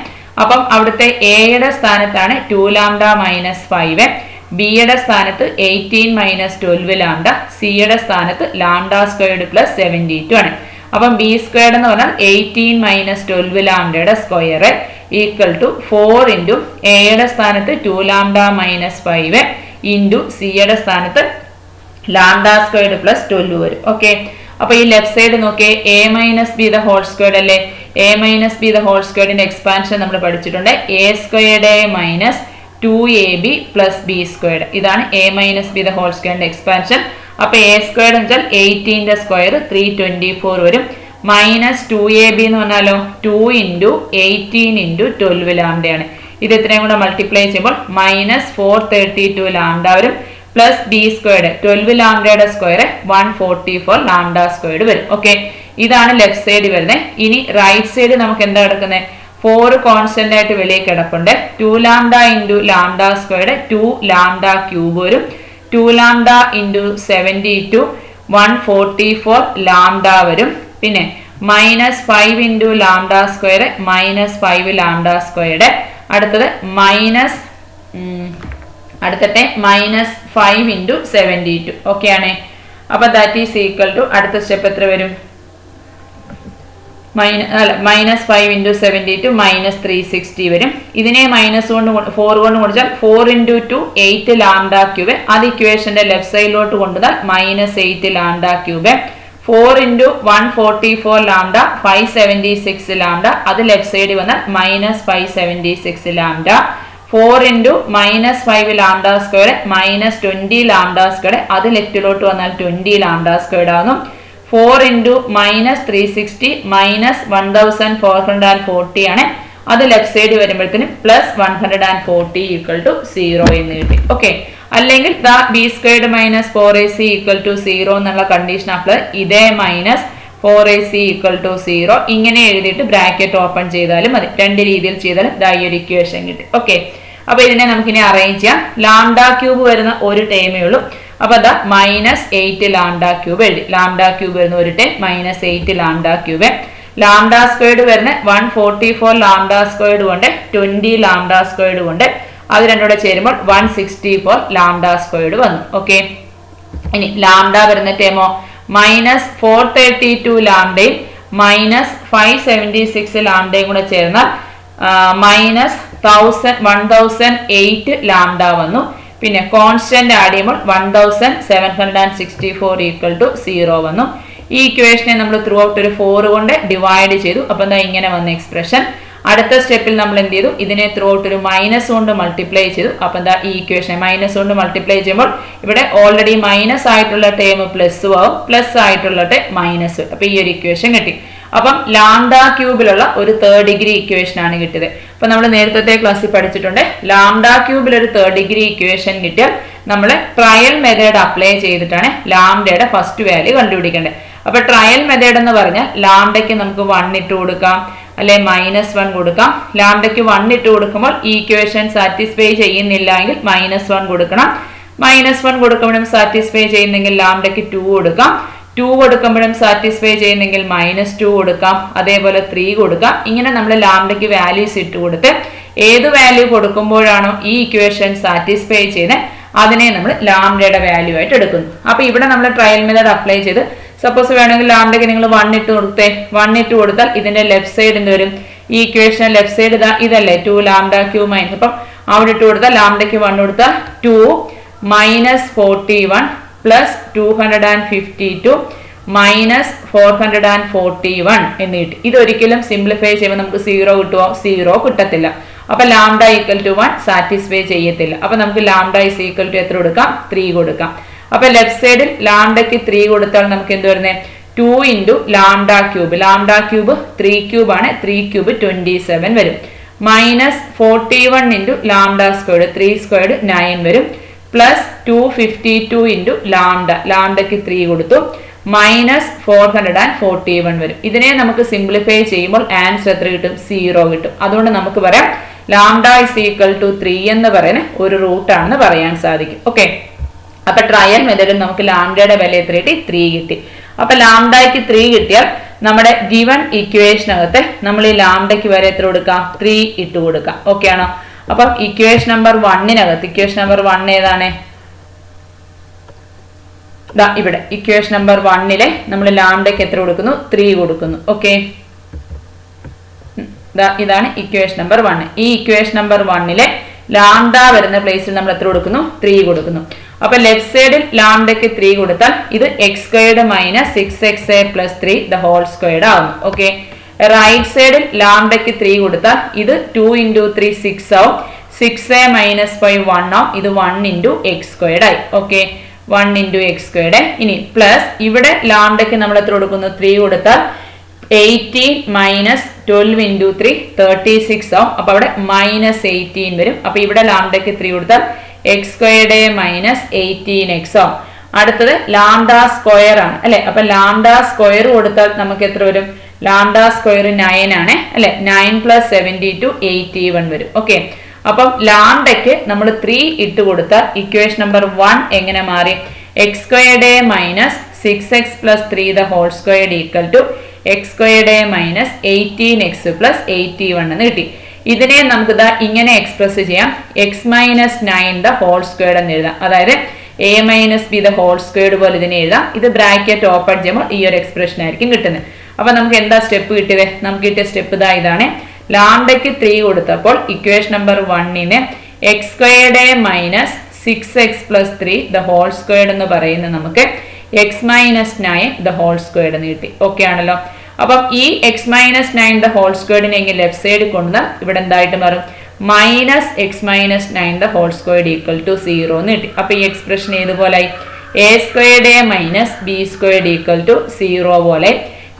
അപ്പം അവിടുത്തെ എയുടെ സ്ഥാനത്താണ് 2 ലാംഡ മൈനസ് 5, ബിയുടെ സ്ഥാനത്ത് 18 മൈനസ് 12 ലാംഡ, സിയുടെ സ്ഥാനത്ത് ലാംഡ സ്ക്വയർഡ് പ്ലസ് 72 ആണ്. അപ്പം b² എന്ന് പറഞ്ഞാൽ 18 മൈനസ് 12 ലാംഡയുടെ സ്ക്വയർ ഈക്വൽ ടു 4 ഇൻറ്റു എയുടെ സ്ഥാനത്ത് 2 ലാംഡ മൈനസ് 5 ഇൻറ്റു സിയുടെ സ്ഥാനത്ത് ലാംഡ സ്ക്വയർഡ് പ്ലസ് 12 വരും. ഓക്കെ, അപ്പൊ ഈ ലെഫ്റ്റ് സൈഡ് നോക്കിയേ, a minus b the whole squared അല്ലേ? A minus b the whole സ്ക്വയർഡിന്റെ എക്സ്പാൻഷൻ നമ്മൾ പഠിച്ചിട്ടുണ്ട്. A squared minus 2ab plus b squared. ഇതാണ് a minus b the whole സ്ക്വയറിന്റെ എക്സ്പാൻഷൻ. അപ്പൊ എ സ്ക്വയർഡ് എന്ന് വെച്ചാൽ 18ന്റെ സ്ക്വയർ 324 വരും. മൈനസ് 2ab എന്ന് പറഞ്ഞാലോ 2 × 18 × 12 ലാംഡയാണ്. ഇത് എത്രയും കൂടെ മൾട്ടിപ്ലൈ ചെയ്യുമ്പോൾ മൈനസ് 432 ലാംഡ വരും. പ്ലസ് ബി സ്ക്വയർഡ് 12 ലാംഡയുടെ സ്ക്വയർ 144 ലാംഡ സ്ക്വയർഡ് വരും. ഓക്കെ, ഇതാണ് ലെഫ്റ്റ് സൈഡ് വരുന്നത്. ഇനി റൈറ്റ് സൈഡ് നമുക്ക് എന്താ കിടക്കുന്നത്? 4 കോൺസ്റ്റന്റ് ആയിട്ട് വെളിയിൽ കിടപ്പുണ്ട്. 2 lambda × lambda squared 2 lambda cube വരും. 2 ലാംഡ × 72 144 ലാംഡ വരും. പിന്നെ minus 5 × lambda square minus 5 lambda squared. അടുത്തത് മൈനസ് മൈനസ് 5 × 72. ഓക്കെ ആണ്. അപ്പൊ ദാറ്റ് ഈസ് ഈക്വൽ ടു അടുത്ത സ്റ്റെപ്പ് എത്ര വരും? മൈനസ് 5 × 72 മൈനസ് 360 വരും. ഇതിനെ മൈനസ് കൊണ്ട് 4 കൊണ്ട് ഗുണിച്ചാൽ 4 × 2 8 ലാംഡ ക്യൂബ്. അത് ഇക്വേഷന്റെ ലെഫ്റ്റ് സൈഡിലോട്ട് കൊണ്ടുവന്നാൽ minus 8 lambda cube. 4 × 144 lambda 576 lambda. അത് ലെഫ്റ്റ് സൈഡിൽ വന്നാൽ minus 576 lambda. 4 × minus 5 lambda square minus 20 lambda square. അത് ലെഫ്റ്റിലോട്ട് വന്നാൽ 20 ലാംഡ സ്ക്വയർ ആകും. 4 × മൈനസ് 360 മൈനസ് 1440 ആണ്. അത് ലെഫ്റ്റ് സൈഡ് വരുമ്പോഴത്തേനും പ്ലസ് 140 ഈക്വൽ ടു 0 എന്ന് കിട്ടി. ഓക്കെ, അല്ലെങ്കിൽ b squared minus 4ac equal to 0 എന്നുള്ള കണ്ടീഷൻ അപ്ലൈ. ഇതേ മൈനസ് 4ac ഈക്വൽ ടു 0 ഇങ്ങനെ എഴുതിയിട്ട് ബ്രാക്കറ്റ് ഓപ്പൺ ചെയ്താലും മതി. രണ്ട് രീതിയിൽ ചെയ്താലും ഈ ഒരു ഇക്വേഷൻ കിട്ടി. ഓക്കെ, അപ്പൊ ഇതിനെ നമുക്കിനി അറേഞ്ച് ചെയ്യാം. ലാംഡ ക്യൂബ് വരുന്ന ഒരു ടേമേ ഉള്ളൂ. അപ്പൊ അതാ മൈനസ് 8 ലാംഡ ക്യൂബ് എഴുതി. ലാംഡ ക്യൂബ് വരുന്ന ഒരു time minus 8 lambda cube. Lambda squared വരുന്ന 144 ലാംഡ സ്ക്വയർഡ് കൊണ്ട് 20 ലാംഡ സ്ക്വയർഡ് കൊണ്ട് അത് രണ്ടൂടെ ചേരുമ്പോൾ 164 ലാംഡ സ്ക്വയർഡ് വന്നു. ഓക്കെ, ഇനി ലാംഡ വരുന്ന ടൈമോ മൈനസ് 432 ലാംഡയും മൈനസ് 576 ലാംഡയും കൂടെ ചേർന്നാൽ മൈനസ് 1008 ലാംഡ വന്നു. പിന്നെ കോൺസ്റ്റന്റ് ആഡ് ചെയ്യുമ്പോൾ 1764 ഈക്വൽ ടു 0 വന്നു. ഈ ഇക്വേഷനെ നമ്മൾ ത്രൂ ഔട്ട് ഒരു 4 കൊണ്ട് ഡിവൈഡ് ചെയ്തു. അപ്പൊ എന്താ ഇങ്ങനെ വന്ന എക്സ്പ്രഷൻ. അടുത്ത സ്റ്റെപ്പിൽ നമ്മൾ എന്ത് ചെയ്തു? ഇതിനെ ത്രൂ ഔട്ട് ഒരു മൈനസ് കൊണ്ട് മൾട്ടിപ്ലൈ ചെയ്തു. അപ്പൊ എന്താ ഈ ഇക്വേഷൻ മൈനസ് കൊണ്ട് മൾട്ടിപ്ലൈ ചെയ്യുമ്പോൾ ഇവിടെ ഓൾറെഡി മൈനസ് ആയിട്ടുള്ള ടേം പ്ലസ് ആവും, പ്ലസ് ആയിട്ടുള്ള ടേം മൈനസ്. അപ്പൊ ഈ ഒരു ഇക്വേഷൻ കിട്ടി. അപ്പം ലാംഡ ക്യൂബിലുള്ള ഒരു തേർഡ് ഡിഗ്രി ഇക്വേഷൻ ആണ് കിട്ടിയത്. അപ്പൊ നമ്മൾ നേരത്തെ ക്ലാസ്സിൽ പഠിച്ചിട്ടുണ്ട്, ലാംഡ ക്യൂബിൽ ഒരു തേർഡ് ഡിഗ്രി ഇക്വേഷൻ കിട്ടിയാൽ നമ്മൾ ട്രയൽ മെത്തേഡ് അപ്ലൈ ചെയ്തിട്ടാണ് ലാംഡയുടെ ഫസ്റ്റ് വാല്യൂ കണ്ടുപിടിക്കേണ്ടത്. അപ്പൊ ട്രയൽ മെത്തേഡ് എന്ന് പറഞ്ഞാൽ ലാംഡയ്ക്ക് നമുക്ക് 1 ഇട്ട് കൊടുക്കാം, അല്ലെ -1 കൊടുക്കാം. ലാംഡയ്ക്ക് 1 ഇട്ട് കൊടുക്കുമ്പോൾ ഈ ഇക്വേഷൻ സാറ്റിസ്ഫൈ ചെയ്യുന്നില്ല എങ്കിൽ -1 കൊടുക്കണം. -1 കൊടുക്കുമ്പോഴും സാറ്റിസ്ഫൈ ചെയ്യുന്നെങ്കിൽ ലാംഡയ്ക്ക് 2 കൊടുക്കാം. 2 കൊടുക്കുമ്പോഴും സാറ്റിസ്ഫൈ ചെയ്യുന്നെങ്കിൽ -2 കൊടുക്കാം. അതേപോലെ 3 കൊടുക്കാം. ഇങ്ങനെ നമ്മൾ ലാംഡയ്ക്ക് വാല്യൂസ് ഇട്ട് കൊടുത്ത് ഏത് വാല്യൂ കൊടുക്കുമ്പോഴാണോ ഈ ഇക്വേഷൻ സാറ്റിസ്ഫൈ ചെയ്യുന്നത് അതിനെ നമ്മൾ ലാംഡയുടെ വാല്യൂ ആയിട്ട് എടുക്കുന്നു. അപ്പൊ ഇവിടെ നമ്മൾ ട്രയൽ മെത്തേഡ് അപ്ലൈ ചെയ്ത് സപ്പോസ് വേണമെങ്കിൽ ലാംഡയ്ക്ക് നിങ്ങൾ 1 ഇട്ട് കൊടുത്തേ. 1 ഇട്ട് കൊടുത്താൽ ഇതിന്റെ ലെഫ്റ്റ് സൈഡ് എന്ത് വരും? ഈ ഇക്വേഷൻ ലെഫ്റ്റ് സൈഡ് ഇതല്ലേ 2 ലാംഡ ക്യൂ മൈനസ്. അപ്പം അവിടെ ഇട്ട് കൊടുത്താൽ ലാംഡയ്ക്ക് 1 കൊടുത്താൽ 2 മൈനസ് 41 പ്ലസ് 252 മൈനസ് 441 എന്ന് കിട്ടി. ഇതൊരിക്കലും സിംപ്ലിഫൈ ചെയ്യുമ്പോൾ നമുക്ക് 0 കിട്ടുമോ? 0 കിട്ടത്തില്ല. അപ്പൊ ലാംഡ ഈക്വൽ ടു 1 സാറ്റിസ്ഫൈ ചെയ്യത്തില്ല. അപ്പൊ നമുക്ക് ലാംഡ ഇസ് ഈക്വൽ ടു എത്ര കൊടുക്കാം? 3 കൊടുക്കാം. അപ്പൊ ലെഫ്റ്റ് സൈഡിൽ ലാംഡയ്ക്ക് 3 കൊടുത്താൽ നമുക്ക് എന്ത് വരുന്നത്? 2 × lambda cube. Lambda cube 3 cube ആണ്. 3 ക്യൂബ് 27 വരും. മൈനസ് 41 × ലാംഡ സ്ക്വയർഡ് 3 സ്ക്വയർഡ് 9 വരും. Plus 252 × lambda. ലാംഡയ്ക്ക് 3 കൊടുത്തു. മൈനസ് 441 വരും. ഇതിനെ നമുക്ക് സിംപ്ലിഫൈ ചെയ്യുമ്പോൾ ആൻസർ എത്ര കിട്ടും? 0 കിട്ടും. അതുകൊണ്ട് നമുക്ക് പറയാം ലാംഡ ഇസ് ഈക്വൽ ടു 3 എന്ന് പറയുന്ന ഒരു റൂട്ട് ആണെന്ന് പറയാൻ സാധിക്കും. ഓക്കെ, അപ്പൊ ട്രയൽ മെത്തേഡിൽ നമുക്ക് ലാംഡയുടെ വില എത്ര കിട്ടി? 3 കിട്ടി. അപ്പൊ ലാംഡയ്ക്ക് 3 കിട്ടിയാൽ നമ്മുടെ ഗിവൺ ഇക്വേഷനകത്ത് നമ്മൾ ഈ ലാംഡയ്ക്ക് വരെ എത്ര കൊടുക്കാം? 3 ഇട്ട് കൊടുക്കാം. ഓക്കെ ആണോ? അപ്പൊ ഇക്വേഷൻ നമ്പർ 1 ഇക്വേഷൻ നമ്പർ 1 ഏതാണ്? ഇവിടെ ഇക്വേഷൻ നമ്പർ 1 നമ്മൾ ലാംഡയ്ക്ക് എത്ര കൊടുക്കുന്നു? 3 കൊടുക്കുന്നു. ഓക്കെ, ഇതാണ് ഇക്വേഷൻ നമ്പർ 1. ഈ ഇക്വേഷൻ നമ്പർ 1 ലാംഡ വരുന്ന പ്ലേസിൽ നമ്മൾ എത്ര കൊടുക്കുന്നു? 3 കൊടുക്കുന്നു. അപ്പൊ ലെഫ്റ്റ് സൈഡിൽ ലാംഡയ്ക്ക് 3 കൊടുത്താൽ ഇത് x squared minus 6xa plus 3 the whole squared ആവും. ഓക്കെ, റൈറ്റ് സൈഡിൽ ലാംഡയ്ക്ക് 3 കൊടുത്താൽ ഇത് 2 into 3 6 ആവും. 6a മൈനസ് 5 1 ആവും. ഇത് 1 into x സ്ക്വയർഡ് ആയി. Okay, 1 into x squared. ഇനി പ്ലസ് ഇവിടെ ലാംഡയ്ക്ക് നമ്മൾ എത്ര കൊടുക്കുന്നു? 3 കൊടുത്താൽ 18 മൈനസ് 12 into 3 36 ആവും. അപ്പൊ അവിടെ മൈനസ് 18 വരും. അപ്പൊ ഇവിടെ ലാംഡയ്ക്ക് 3 കൊടുത്താൽ എക്സ് സ്ക്വയർഡ് മൈനസ് 18x ആവും. അടുത്തത് ലാംഡ സ്ക്വയർ ആണ് അല്ലെ. അപ്പൊ ലാംഡ സ്ക്വയർ കൊടുത്താൽ നമുക്ക് എത്ര വരും? ലാംഡ സ്ക്വയർ 9 ആണ് അല്ലെ. 9 plus 72 81 വരും. ഓക്കെ, അപ്പം ലാംഡയ്ക്ക് നമ്മൾ 3 ഇട്ട് കൊടുത്താൽ ഇക്വേഷൻ നമ്പർ 1 എങ്ങനെ മാറി? X squared minus 6x plus 3 the whole squared equal to x squared minus 18x plus 81 എന്ന് കിട്ടി. ഇതിനെ നമുക്ക് ഇങ്ങനെ എക്സ്പ്രസ് ചെയ്യാം. X minus 9 the whole squared എന്ന് എഴുതാം. അതായത് a minus b the whole squared പോലെ ഇതിനെ എഴുതാം. ഇത് ബ്രാക്കറ്റ് ഓപ്പൺ ചെയ്യുമ്പോൾ ഈ ഒരു എക്സ്പ്രഷൻ ആയിരിക്കും കിട്ടുന്നത്. അപ്പൊ നമുക്ക് എന്താ സ്റ്റെപ്പ് കിട്ടിയത്? നമുക്ക് കിട്ടിയ സ്റ്റെപ്പ് ഇതാണ്. ലാംഡയ്ക്ക് 3 കൊടുത്തപ്പോൾ ഇക്വേഷൻ നമ്പർ 1നെ x squared minus 6x plus 3 the whole squared എന്ന് പറയുന്നത് നമുക്ക് x minus 9 the whole squared എന്ന് കിട്ടി. ഓക്കെ ആണല്ലോ. അപ്പം ഈ എക്സ് മൈനസ് 9 ദ ഹോൾ സ്ക്വയർഡിനെ എങ്കിൽ ലെഫ്റ്റ് സൈഡിൽ കൊണ്ടുവന്നാൽ ഇവിടെ എന്തായിട്ട് മാറും? Minus x minus 9 the whole squared equal to 0 എന്ന് കിട്ടി. അപ്പൊ ഈ എക്സ്പ്രഷൻ ഏതുപോലെ? A squared minus b squared equal to 0 പോലെ.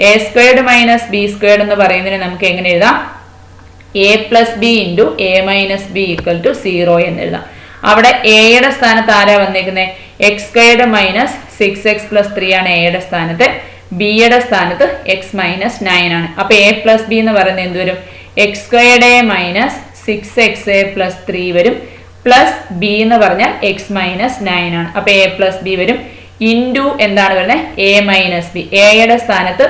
A squared minus b squared എന്ന് പറയുന്നതിന് നമുക്ക് എങ്ങനെ എഴുതാം? A plus b into a minus b equal to 0 എന്ന് എഴുതാം. അവിടെ എയുടെ സ്ഥാനത്ത് ആരാ വന്നേക്കുന്നത്? X squared minus 6x plus 3 ആണ് എയുടെ സ്ഥാനത്ത്. ബിയുടെ സ്ഥാനത്ത് എക്സ് മൈനസ് 9 ആണ്. അപ്പൊ എ പ്ലസ് ബി എന്ന് പറയുന്നത് എന്ത് വരും? X squared minus 6xa plus 3 വരും. പ്ലസ് ബി എന്ന് പറഞ്ഞാൽ എക്സ് മൈനസ് 9 ആണ്. അപ്പൊ എ പ്ലസ് ബി വരും. ഇൻറ്റു എന്താണ് വരുന്നത്? A minus b. എയുടെ സ്ഥാനത്ത്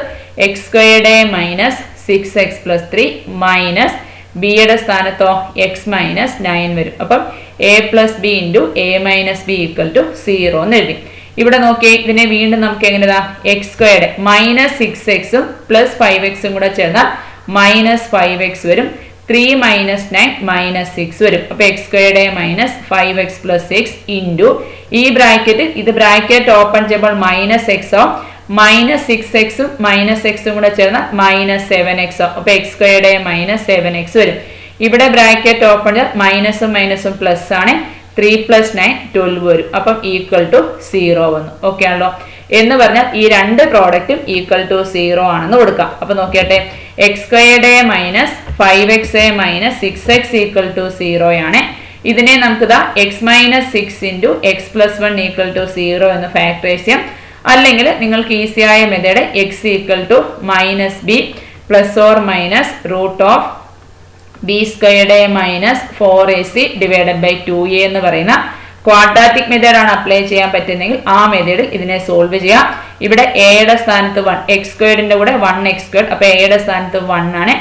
x squared minus 6x plus 3 minus ബിയുടെ സ്ഥാനത്തോ എക്സ് മൈനസ് 9 വരും. അപ്പം a plus b into a minus b equal to 0 എന്ന് എഴുതി. ഇവിടെ നോക്കിയേ, ഇതിനെ വീണ്ടും നമുക്ക് എങ്ങനെയാ? എക്സ് സ്ക്വയർഡ് മൈനസ് 6xും പ്ലസ് 5xും കൂടെ ചേർന്നാൽ മൈനസ് 5x വരും. 3 മൈനസ് 9 മൈനസ് 6 വരും. അപ്പൊ X squared minus 5x plus 6 into ഈ ബ്രാക്കറ്റിൽ ഇത് ബ്രാക്കറ്റ് ഓപ്പൺ ചെയ്യുമ്പോൾ മൈനസ് എക്സ് ആവും. മൈനസ് 6xും മൈനസ് എക്സും കൂടെ ചേർന്നാൽ മൈനസ് 7x ആവും. അപ്പൊ എക്സ് സ്ക്വയർഡ് മൈനസ് 7x വരും. ഇവിടെ ബ്രാക്കറ്റ് ഓപ്പൺ ചെയ്താൽ മൈനസും മൈനസും പ്ലസ് ആണ്. 3 പ്ലസ് 9 12 വരും. അപ്പം ഈക്വൽ ടു 0 വന്നു. ഓക്കെ ആണല്ലോ. എന്ന് പറഞ്ഞാൽ ഈ രണ്ട് പ്രോഡക്റ്റും ഈക്വൽ ടു 0 ആണെന്ന് കൊടുക്കാം. അപ്പൊ നോക്കിയാട്ടെ, x squared minus 5xa minus 6x equal to 0 ആണ്. ഇതിനെ നമുക്ക് x minus 6 into x plus 1 equal to 0 എന്ന് ഫാക്ടറൈസ് ചെയ്യാം. അല്ലെങ്കിൽ നിങ്ങൾക്ക് ഈസിയായ method x equal to minus b plus or minus root of b squared minus 4ac divided by 2a എന്ന് പറയുന്ന ക്വാഡ്രാറ്റിക് മെത്തേഡ് ആണ് അപ്ലൈ ചെയ്യാൻ പറ്റുന്നെങ്കിൽ ആ മെത്തേഡിൽ ഇതിനെ സോൾവ് ചെയ്യാം. ഇവിടെ എയുടെ സ്ഥാനത്ത് 1 എക്സ് സ്ക്വയർഡിന്റെ കൂടെ 1x സ്ക്വയർഡ്. അപ്പൊ എയുടെ സ്ഥാനത്ത് 1 ആണ്.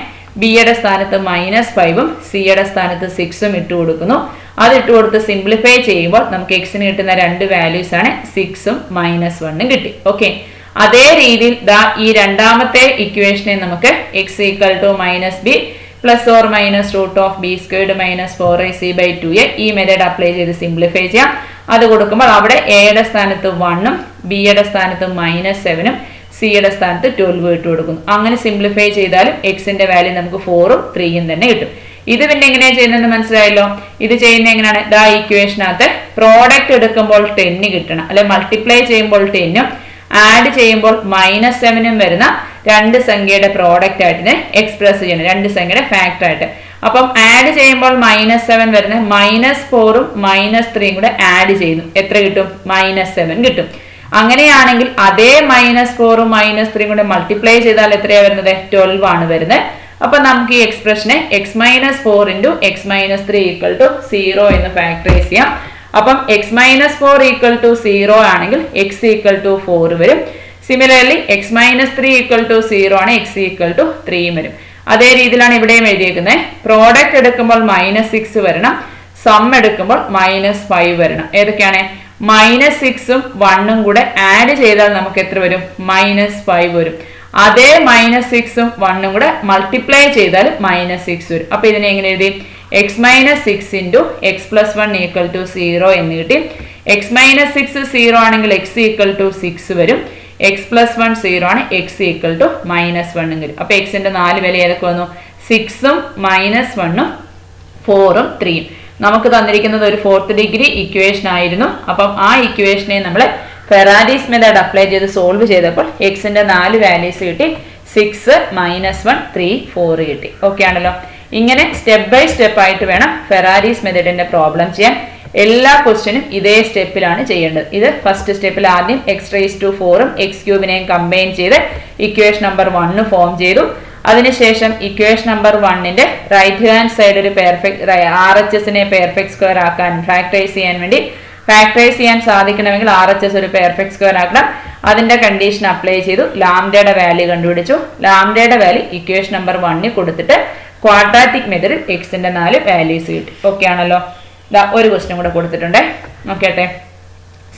ബിയുടെ സ്ഥാനത്ത് മൈനസ് 5ഉം സിയുടെ സ്ഥാനത്ത് 6ഉം ഇട്ട് കൊടുക്കുന്നു. അത് ഇട്ട് കൊടുത്ത് സിംപ്ലിഫൈ ചെയ്യുമ്പോൾ നമുക്ക് എക്സിന് കിട്ടുന്ന രണ്ട് വാല്യൂസ് ആണ് 6ഉം മൈനസ് 1ഉം കിട്ടി. ഓക്കെ, അതേ രീതിയിൽ ഈ രണ്ടാമത്തെ ഇക്വേഷനെ നമുക്ക് x equal to minus b plus or minus root of b squared minus 4ac by 2a ഈ മെത്തേഡ് അപ്ലൈ ചെയ്ത് സിംപ്ലിഫൈ ചെയ്യാം. അത് കൊടുക്കുമ്പോൾ അവിടെ എയുടെ സ്ഥാനത്ത് 1ഉം ബിയുടെ സ്ഥാനത്ത് മൈനസ് 7ഉം സിയുടെ സ്ഥാനത്ത് 12 ഇട്ട് കൊടുക്കുന്നു. അങ്ങനെ സിംപ്ലിഫൈ ചെയ്താലും എക്സിന്റെ വാല്യൂ നമുക്ക് 4ഉം 3ഉം തന്നെ കിട്ടും. ഇത് പിന്നെ എങ്ങനെയാണ് ചെയ്യുന്നതെന്ന് മനസ്സിലായല്ലോ. ഇത് ചെയ്യുന്ന എങ്ങനെയാണ്? ഇക്വേഷനകത്ത് പ്രോഡക്റ്റ് എടുക്കുമ്പോൾ 10 കിട്ടണം, അല്ലെ മൾട്ടിപ്ലൈ ചെയ്യുമ്പോൾ 10ഉം ആഡ് ചെയ്യുമ്പോൾ മൈനസ് 7ഉം വരുന്ന രണ്ട് സംഖ്യയുടെ പ്രോഡക്റ്റ് ആയിട്ട് എക്സ്പ്രസ് ചെയ്യണം, രണ്ട് സംഖ്യയുടെ ഫാക്ടർ ആയിട്ട്. അപ്പം ആഡ് ചെയ്യുമ്പോൾ മൈനസ് 7 വരുന്ന മൈനസ് 4ഉം മൈനസ് 3ഉം കൂടെ ആഡ് ചെയ്യുന്നു. എത്ര കിട്ടും? മൈനസ് 7 കിട്ടും. അങ്ങനെയാണെങ്കിൽ അതേ മൈനസ് 4ഉം മൈനസ് 3ഉം കൂടെ മൾട്ടിപ്ലൈ ചെയ്താൽ എത്രയാണ് വരുന്നത്? 12 ആണ് വരുന്നത്. അപ്പൊ നമുക്ക് ഈ എക്സ്പ്രഷനെ x minus 4 into x minus 3 equal to 0 എന്ന് ഫാക്ടറൈസ് ചെയ്യാം. അപ്പം എക്സ് മൈനസ് 4 ഈക്വൽ ടു 0 ആണെങ്കിൽ എക്സ് ഈക്വൽ ടു 4 വരും. Similarly x minus 3 equal to 0 ആണ്, എക്സ് ഈക്വൽ ടു 3 വരും. അതേ രീതിയിലാണ് ഇവിടെയും എഴുതിയേക്കുന്നത്. പ്രോഡക്റ്റ് എടുക്കുമ്പോൾ മൈനസ് 6 വരണം, സം എടുക്കുമ്പോൾ മൈനസ് 5 വരണം. ഏതൊക്കെയാണ്? മൈനസ് 6ഉം 1ഉം കൂടെ ആഡ് ചെയ്താൽ നമുക്ക് എത്ര വരും? മൈനസ് 5 വരും. അതേ മൈനസ് 6ഉം 1ഉം കൂടെ മൾട്ടിപ്ലൈ ചെയ്താൽ മൈനസ് 6 വരും. അപ്പൊ ഇതിനെ എങ്ങനെ എഴുതി? X minus 6 into x plus 1 equal to 0 എന്ന് കിട്ടി. എക്സ് മൈനസ് 6 0 ആണെങ്കിൽ എക്സ് ഈക്വൽ ടു 6 വരും. എക്സ് പ്ലസ് 1 0 ആണ്, എക്സ് ഈക്വൽ ടു -1 വരും. അപ്പൊ എക്സിന്റെ 4 വില ഏതൊക്കെ വന്നു? 6ഉം -1ഉം 4ഉം 3ഉം. നമുക്ക് തന്നിരിക്കുന്നത് ഒരു 4th ഡിഗ്രി ഇക്വേഷൻ ആയിരുന്നു. അപ്പം ആ ഇക്വേഷനെ നമ്മൾ ഫെറാരീസ് മെത്തേഡ് അപ്ലൈ ചെയ്ത് സോൾവ് ചെയ്തപ്പോൾ എക്സിന്റെ 4 വാല്യൂസ് കിട്ടി. 6 -1 3 4 കിട്ടി. ഓക്കെ ആണല്ലോ. ഇങ്ങനെ സ്റ്റെപ്പ് ബൈ സ്റ്റെപ്പ് ആയിട്ട് വേണം ഫെറാരീസ് മെത്തേഡിന്റെ പ്രോബ്ലം ചെയ്യാൻ. എല്ലാ ക്വസ്റ്റ്യനും ഇതേ സ്റ്റെപ്പിലാണ് ചെയ്യേണ്ടത്. ഇത് ഫസ്റ്റ് സ്റ്റെപ്പിൽ ആദ്യം എക്സ് റേസ് ടു 4ഉം എക്സ് ക്യൂബിനെയും കമ്പൈൻ ചെയ്ത് ഇക്വേഷൻ നമ്പർ 1 ഫോം ചെയ്തു. അതിനുശേഷം ഇക്വേഷൻ നമ്പർ 1ന്റെ റൈറ്റ് ഹാൻഡ് സൈഡ് ഒരു RHSനെ പെർഫെക്റ്റ് സ്ക്വയർ ആക്കാൻ ഫാക്ടറൈസ് ചെയ്യാൻ വേണ്ടി ഫാക്ടറൈസ് ചെയ്യാൻ സാധിക്കണമെങ്കിൽ RHS ഒരു പെർഫെക്റ്റ് സ്ക്വയർ ആക്കണം. അതിന്റെ കണ്ടീഷൻ അപ്ലൈ ചെയ്തു. ലാംഡയുടെ വാല്യൂ കണ്ടുപിടിച്ചു. ലാംഡയുടെ വാല്യൂ ഇക്വേഷൻ നമ്പർ 1 കൊടുത്തിട്ട് ക്വാഡ്രാറ്റിക് മെത്തേഡിൽ എക്സിന്റെ 4 വാല്യൂസ് കിട്ടി. ഓക്കെ ആണല്ലോ. ഒരു ക്വസ്റ്റ്യൻ കൂടെ കൊടുത്തിട്ടുണ്ട്, നോക്കട്ടെ.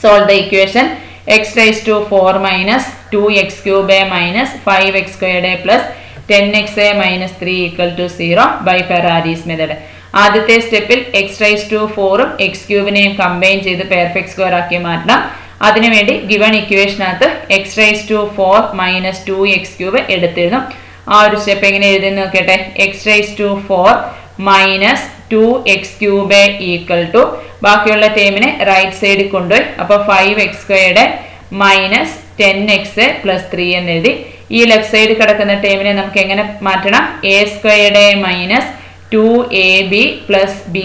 Solve the equation x raise to 4 minus 2x³ minus 5x² plus 10xa minus 3 equal to 0 by Ferrari's method. ആദ്യത്തെ സ്റ്റെപ്പിൽ എക്സ് റൈസ് ടു 4ഉം എക്സ് ക്യൂബിനെയും കമ്പൈൻ ചെയ്ത് പെർഫെക്റ്റ് സ്ക്വയർ ആക്കി മാറ്റണം. അതിനുവേണ്ടി ഗിവൺ ഇക്വേഷനകത്ത് x raise to 4 minus 2x³ എടുത്തിരുന്നു. ആ ഒരു സ്റ്റെപ്പ് എങ്ങനെ എഴുതുന്നു നോക്കട്ടെ. X raise to 4 minus 2x³ equal to ബാക്കിയുള്ള ടേമിനെ റൈറ്റ് സൈഡിൽ കൊണ്ടുപോയി. അപ്പോൾ 5x² മൈനസ് 10xa പ്ലസ് 3 എന്ന് എഴുതി. ഈ ലെഫ്റ്റ് സൈഡിൽ കിടക്കുന്ന ടേമിനെ നമുക്ക് എങ്ങനെ മാറ്റണം? a² minus 2ab plus b²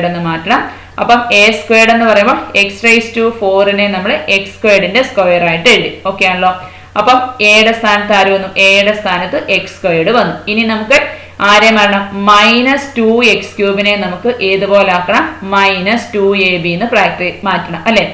എന്ന് മാറ്റണം. അപ്പം a² എന്ന് പറയുമ്പോൾ എക്സ് റൈസ് ടു 4നെ നമ്മൾ x² സ്ക്വയർ ആയിട്ട് എഴുതി. ഓക്കെ ആണല്ലോ. അപ്പം എയുടെ സ്ഥാനത്ത് ആര് വന്നു? എയുടെ സ്ഥാനത്ത് x² വന്നു. ഇനി നമുക്ക് ആരെ മാറ്റണം? -2x³ നമുക്ക് ഏതുപോലെ ആക്കണം? -2ab എന്ന് മാറ്റണം അല്ലെ.